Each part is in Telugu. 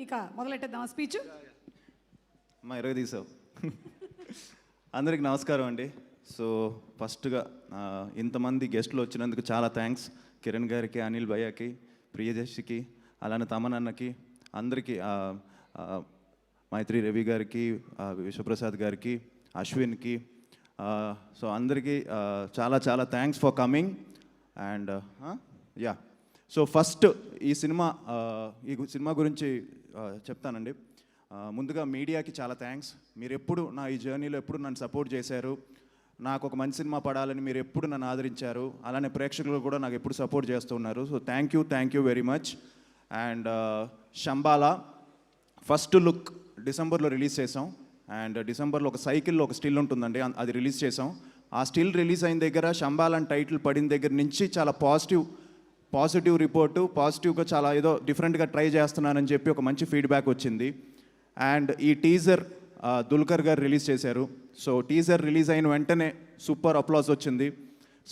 ఇక మొదలెట్టేద్దాం స్పీచ్. అమ్మా ఇరవై తీసావు. అందరికి నమస్కారం అండి. సో ఫస్ట్గా ఇంతమంది గెస్టులు వచ్చినందుకు చాలా థ్యాంక్స్. కిరణ్ గారికి, అనిల్ భయ్యకి, ప్రియదర్శికి, అలానే తమనన్నకి, అందరికీ, మైత్రి రవి గారికి, విశ్వప్రసాద్ గారికి, అశ్విన్కి, సో అందరికీ చాలా చాలా thanks for coming. And yeah, so first ఈ సినిమా గురించి చెప్తానండి. ముందుగా మీడియాకి చాలా థ్యాంక్స్. మీరు ఎప్పుడు నా ఈ జర్నీలో ఎప్పుడు నన్ను సపోర్ట్ చేశారు. నాకు ఒక మంచి సినిమా పడాలని మీరు ఎప్పుడు నన్ను ఆదరించారు. అలానే ప్రేక్షకులు కూడా నాకు ఎప్పుడు సపోర్ట్ చేస్తున్నారు. So thank you very much. And Shambhala first look డిసెంబర్లో రిలీజ్ చేసాం. అండ్ డిసెంబర్లో ఒక సైకిల్లో ఒక స్టిల్ ఉంటుందండి, అది రిలీజ్ చేసాం. ఆ స్టిల్ రిలీజ్ అయిన దగ్గర శంబాలా అని టైటిల్ పడిన దగ్గర నుంచి చాలా పాజిటివ్ రిపోర్టు, పాజిటివ్గా చాలా ఏదో డిఫరెంట్గా ట్రై చేస్తున్నానని చెప్పి ఒక మంచి ఫీడ్బ్యాక్ వచ్చింది. అండ్ ఈ టీజర్ దుల్కర్ గారు రిలీజ్ చేశారు. సో టీజర్ రిలీజ్ అయిన వెంటనే సూపర్ అప్లాస్ వచ్చింది.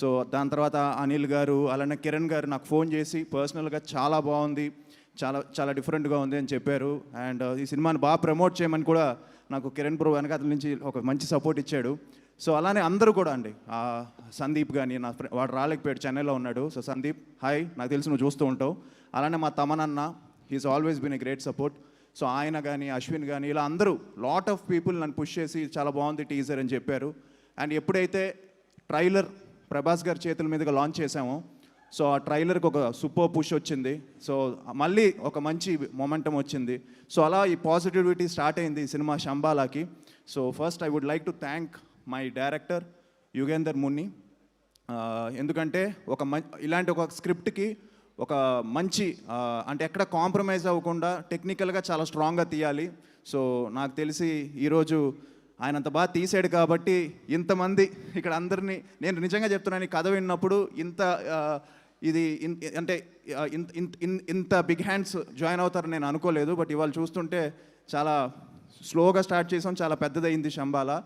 సో దాని తర్వాత అనిల్ గారు, అలానే కిరణ్ గారు నాకు ఫోన్ చేసి పర్సనల్గా చాలా బాగుంది, చాలా చాలా డిఫరెంట్గా ఉంది అని చెప్పారు. అండ్ ఈ సినిమాని బాగా ప్రమోట్ చేయమని కూడా నాకు కిరణ్ బ్రో వెనకాల నుంచి ఒక మంచి సపోర్ట్ ఇచ్చాడు. సో అలానే అందరూ కూడా అండి, సందీప్ కానీ, వాడు రాలేకపోయాడు, చెన్నైలో ఉన్నాడు. సో సందీప్, హాయ్, నాకు తెలిసి నువ్వు చూస్తూ ఉంటావు. అలానే మా తమనన్న, he's always been a great support. So ఆయన కానీ, అశ్విన్ కానీ, ఇలా అందరూ లాట్ ఆఫ్ పీపుల్ నన్ను పుష్ చేసి చాలా బాగుంది టీజర్ అని చెప్పారు. అండ్ ఎప్పుడైతే ట్రైలర్ ప్రభాస్ గారి చేతుల మీదుగా లాంచ్ చేసామో, సో ఆ ట్రైలర్కి ఒక సూపర్ పుష్ వచ్చింది. సో మళ్ళీ ఒక మంచి మొమెంటం వచ్చింది. సో అలా ఈ పాజిటివిటీ స్టార్ట్ అయింది ఈ సినిమా శంబాలాకి. So first I would like to thank my director Yugender Muni. ఎందుకంటే ఇలాంటి ఒక స్క్రిప్ట్కి ఒక మంచి అంటే ఎక్కడ కాంప్రమైజ్ అవ్వకుండా టెక్నికల్గా చాలా స్ట్రాంగ్గా తీయాలి. సో నాకు తెలిసి ఈరోజు ఆయన అంత బాగా తీసాడు కాబట్టి ఇంతమంది ఇక్కడ అందరినీ, నేను నిజంగా చెప్తున్నాను, ఈ కథ విన్నప్పుడు ఇంత బిగ్ హ్యాండ్స్ జాయిన్ అవుతారని నేను అనుకోలేదు. బట్ ఇవాళ చూస్తుంటే చాలా స్లోగా స్టార్ట్ చేసాం, చాలా పెద్దదైంది Shambala.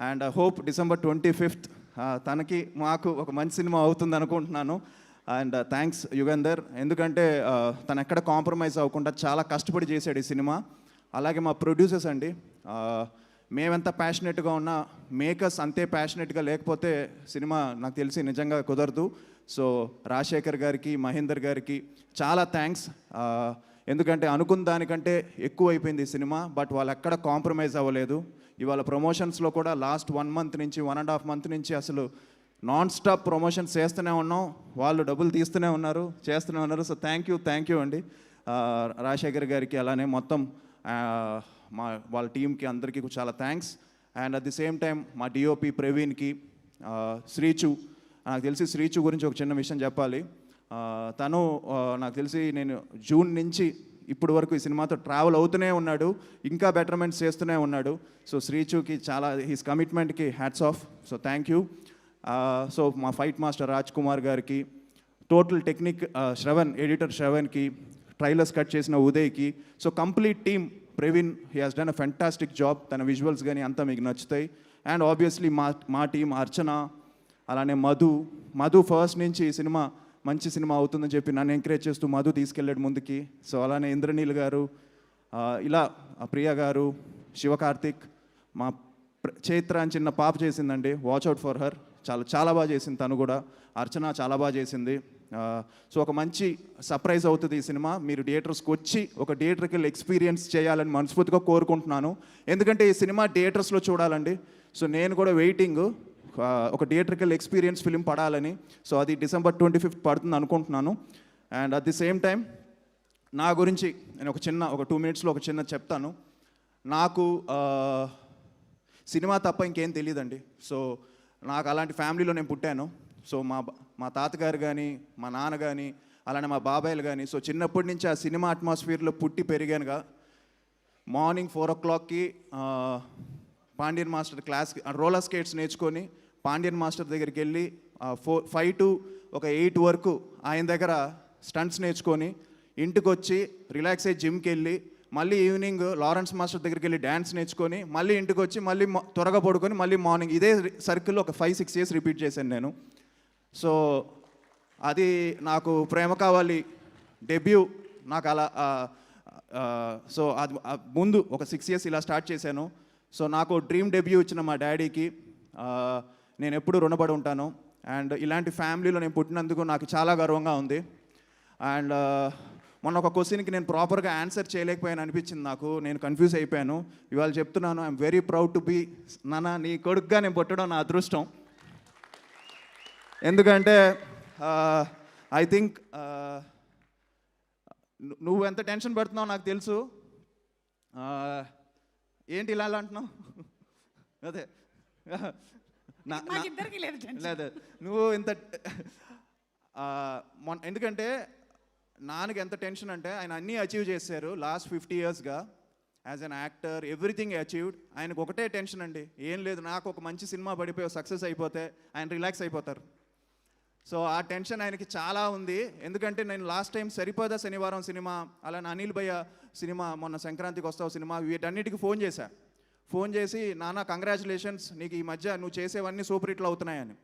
And hope December 25th తనకి మాకు ఒక మంచి సినిమా అవుతుంది అనుకుంటున్నాను. అండ్ థ్యాంక్స్ యుగేందర్, ఎందుకంటే తను ఎక్కడ కాంప్రమైజ్ అవ్వకుండా చాలా కష్టపడి చేశాడు ఈ సినిమా. అలాగే మా ప్రొడ్యూసర్స్ అండి, మేమెంత ప్యాషనెట్గా ఉన్నా మేకర్స్ అంతే ప్యాషనెట్గా లేకపోతే సినిమా నాకు తెలిసి నిజంగా కుదరదు. సో రాజశేఖర్ గారికి, మహేందర్ గారికి చాలా థ్యాంక్స్. ఎందుకంటే అనుకున్న దానికంటే ఎక్కువ అయిపోయింది ఈ సినిమా, బట్ వాళ్ళు ఎక్కడ కాంప్రమైజ్ అవ్వలేదు. ఇవాళ ప్రమోషన్స్లో కూడా లాస్ట్ 1 month నుంచి 1.5 month నుంచి అసలు నాన్ స్టాప్ ప్రమోషన్స్ చేస్తూనే ఉన్నాం. వాళ్ళు డబ్బులు తీస్తూనే ఉన్నారు, చేస్తూనే ఉన్నారు. సో థ్యాంక్ యూ అండి రాజశేఖర్ గారికి, అలానే మొత్తం వాళ్ళ టీంకి అందరికీ చాలా thanks. And at the same time మా డిఓపి ప్రవీణ్కి, శ్రీచు, నాకు తెలిసి శ్రీచు గురించి ఒక చిన్న విషయం చెప్పాలి. తను నాకు తెలిసి నేను జూన్ నుంచి ఇప్పటి వరకు ఈ సినిమాతో ట్రావెల్ అవుతూనే ఉన్నాడు, ఇంకా బెటర్మెంట్స్ చేస్తూనే ఉన్నాడు. సో శ్రీచుకి చాలా, హీస్ కమిట్మెంట్కి hats off. So thank you. So మా ఫైట్ మాస్టర్ రాజ్ కుమార్ గారికి, టోటల్ టెక్నిక్ శ్రవణ్, ఎడిటర్ శ్రవణ్కి, ట్రైలర్స్ కట్ చేసిన ఉదయ్కి, so complete team, Praveen, he has done a fantastic job. తన విజువల్స్ కానీ అంతా మీకు నచ్చుతాయి. అండ్ ఆబ్వియస్లీ మా టీం అర్చన, అలానే మధు ఫస్ట్ నుంచి ఈ సినిమా మంచి సినిమా అవుతుందని చెప్పి నన్ను ఎంకరేజ్ చేస్తూ మధు తీసుకెళ్ళాడు ముందుకి. సో అలానే ఇంద్రనీల్ గారు, ఇలా ప్రియ గారు, శివకార్తిక్, మా చైత్ర అని చిన్న పాప చేసిందండి, వాచ్ అవుట్ ఫర్ హర్, చాలా బాగా చేసింది తను కూడా. అర్చన చాలా బాగా చేసింది. సో ఒక మంచి సర్ప్రైజ్ అవుతుంది ఈ సినిమా. మీరు థియేటర్స్కి వచ్చి ఒక థియేటర్కి ఎక్స్పీరియన్స్ చేయాలని మనస్ఫూర్తిగా కోరుకుంటున్నాను. ఎందుకంటే ఈ సినిమా థియేటర్స్లో చూడాలండి. సో నేను కూడా వెయిటింగ్ ఒక థియేటర్కల్ ఎక్స్పీరియన్స్ ఫిలిం పడాలని. సో అది డిసెంబర్ 25th పడుతుంది అనుకుంటున్నాను. And at the same time నా గురించి నేను ఒక 2 minutesలో ఒక చిన్న చెప్తాను. నాకు సినిమా తప్ప ఇంకేం తెలియదండి. సో నాకు అలాంటి ఫ్యామిలీలో నేను పుట్టాను. సో మా తాతగారు కానీ, మా నాన్న కానీ, అలానే మా బాబాయిలు కానీ, సో చిన్నప్పటి నుంచి ఆ సినిమా అట్మాస్ఫియర్లో పుట్టి పెరిగానుగా. మార్నింగ్ 4 o'clockకి పాండ్యన్ మాస్టర్ క్లాస్కి రోలర్ స్కేట్స్ నేర్చుకొని పాండ్యన్ మాస్టర్ దగ్గరికి వెళ్ళి 5 to 8 వరకు ఆయన దగ్గర స్టంట్స్ నేర్చుకొని ఇంటికి వచ్చి రిలాక్స్ అయ్యి జిమ్కి వెళ్ళి మళ్ళీ ఈవినింగ్ లారెన్స్ మాస్టర్ దగ్గరికి వెళ్ళి డ్యాన్స్ నేర్చుకొని మళ్ళీ ఇంటికి వచ్చి మళ్ళీ త్వరగా పడుకొని మళ్ళీ మార్నింగ్ ఇదే సర్కిల్లో ఒక 5-6 years రిపీట్ చేశాను నేను. సో అది నాకు ప్రేమ కావాలి డెబ్యూ నాకు అలా సో అది ముందు ఒక 6 years ఇలా స్టార్ట్ చేశాను. సో నాకు డ్రీమ్ డెబ్యూ ఇచ్చిన మా డాడీకి నేను ఎప్పుడూ రుణపడి ఉంటాను. అండ్ ఇలాంటి ఫ్యామిలీలో నేను పుట్టినందుకు నాకు చాలా గర్వంగా ఉంది. అండ్ మొన్న ఒక క్వశ్చన్కి నేను ప్రాపర్గా ఆన్సర్ చేయలేకపోయాను అనిపించింది నాకు. నేను కన్ఫ్యూజ్ అయిపోయాను. ఇవాళ చెప్తున్నాను, I'm very proud to be నాన్న నీ కొడుకుగా నేను పుట్టడం నా అదృష్టం. ఎందుకంటే ఐ థింక్ నువ్వు ఎంత టెన్షన్ పడుతున్నావు నాకు తెలుసు. ఏంటి ఇలా అంటున్నావు? అదే లేదు నువ్వు ఇంత ఎందుకంటే నాన్నకి ఎంత టెన్షన్ అంటే ఆయన అన్నీ అచీవ్ చేశారు లాస్ట్ 50 yearsగా as an actor. Everything achieved. ఆయనకు ఒకటే టెన్షన్ అండి, ఏం లేదు నాకు ఒక మంచి సినిమా పడిపోయి సక్సెస్ అయిపోతే ఆయన రిలాక్స్ అయిపోతారు. సో ఆ టెన్షన్ ఆయనకి చాలా ఉంది. ఎందుకంటే నేను లాస్ట్ టైం సరిపోదా శనివారం సినిమా, అలానే అనిల్ భయ్య సినిమా, మొన్న సంక్రాంతికి వస్తావు సినిమా, వీటన్నిటికీ ఫోన్ చేసి నాన్న కంగ్రాచులేషన్స్, నీకు ఈ మధ్య నువ్వు చేసేవన్నీ సూపర్ హిట్లు అవుతున్నాయని.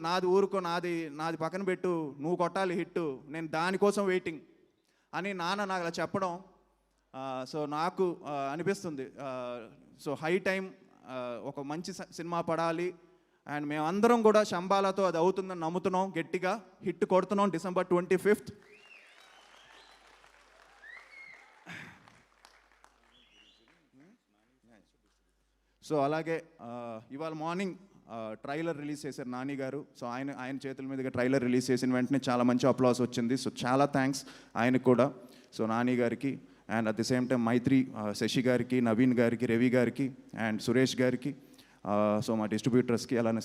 నాది ఊరుకో, నాది పక్కన పెట్టు, నువ్వు కొట్టాలి హిట్, నేను దానికోసం వెయిటింగ్ అని నాన్న నాకు అలా చెప్పడం. సో నాకు అనిపిస్తుంది సో హై టైం ఒక మంచి సినిమా పడాలి. అండ్ మేమందరం కూడా శంబాలాతో అది అవుతుందని నమ్ముతున్నాం, గట్టిగా హిట్ కొడుతున్నాం December 25th. సో అలాగే ఇవాళ మార్నింగ్ ట్రైలర్ రిలీజ్ చేశారు నాని గారు. సో ఆయన చేతుల మీదుగా ట్రైలర్ రిలీజ్ చేసిన వెంటనే చాలా మంచి అప్లాస్ వచ్చింది. సో చాలా థ్యాంక్స్ ఆయనకు కూడా, సో నాని గారికి. And at the same time Mythri, Sasi గారికి, నవీన్ గారికి, రవి గారికి అండ్ సురేష్ గారికి, సో మా డిస్ట్రిబ్యూటర్స్కి, అలానే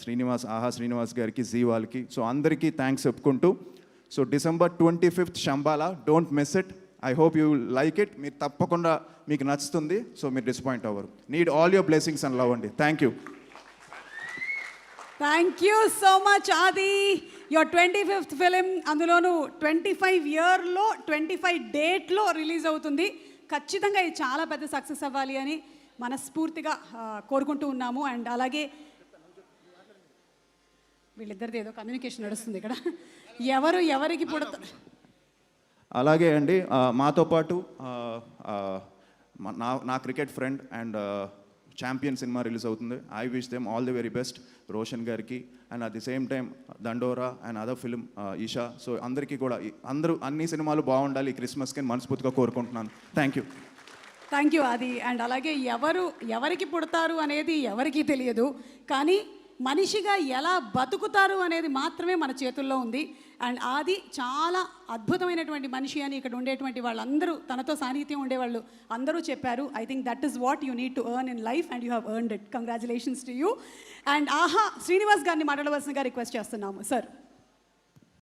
ఆహా శ్రీనివాస్ గారికి, జీ వాళ్ళకి, సో అందరికీ థ్యాంక్స్ చెప్పుకుంటూ, so December 25th Shambala, don't miss it. I hope you like it. మీరు తప్పకుండా మీకు నచ్చుతుంది. సో మీరు డిసప్పాయింట్ అవ్వరు. Need all your blessings and love అండి. Thank you. Thank you so much Aadi. Your 25th film, అందులోనూ 25 yearలో 25 dateలో రిలీజ్ అవుతుంది. ఖచ్చితంగా ఇది చాలా పెద్ద సక్సెస్ అవ్వాలి అని మనస్ఫూర్తిగా కోరుకుంటూ ఉన్నాము. అండ్ అలాగే వీళ్ళిద్దరిది ఏదో కమ్యూనికేషన్ నడుస్తుంది ఇక్కడ, ఎవరికి పుడతారు. అలాగే అండి, మాతో పాటు నా cricket friend and champion cinema release అవుతుంది. I wish them all the very best, Roshan గారికి. And at the same time Dandora and other film Eesha. So అందరికీ కూడా అన్ని సినిమాలు బాగుండాలి ఈ క్రిస్మస్కి మనస్ఫూర్తిగా కోరుకుంటున్నాను. థ్యాంక్ యూ అది. అండ్ అలాగే ఎవరికి పుడతారు అనేది ఎవరికీ తెలియదు, కానీ మనిషిగా ఎలా బతుకుతారు అనేది మాత్రమే మన చేతుల్లో ఉంది. అండ్ ఆది చాలా అద్భుతమైనటువంటి మనిషి అని ఇక్కడ ఉండేటువంటి వాళ్ళందరూ, తనతో సాన్నిహిత్యం ఉండేవాళ్ళు అందరూ చెప్పారు. I think that is what you need to earn in life and you have earned it. Congratulations to you. And ఆహా శ్రీనివాస్ గారిని మాట్లాడవలసిందిగా రిక్వెస్ట్ చేస్తున్నాము సార్.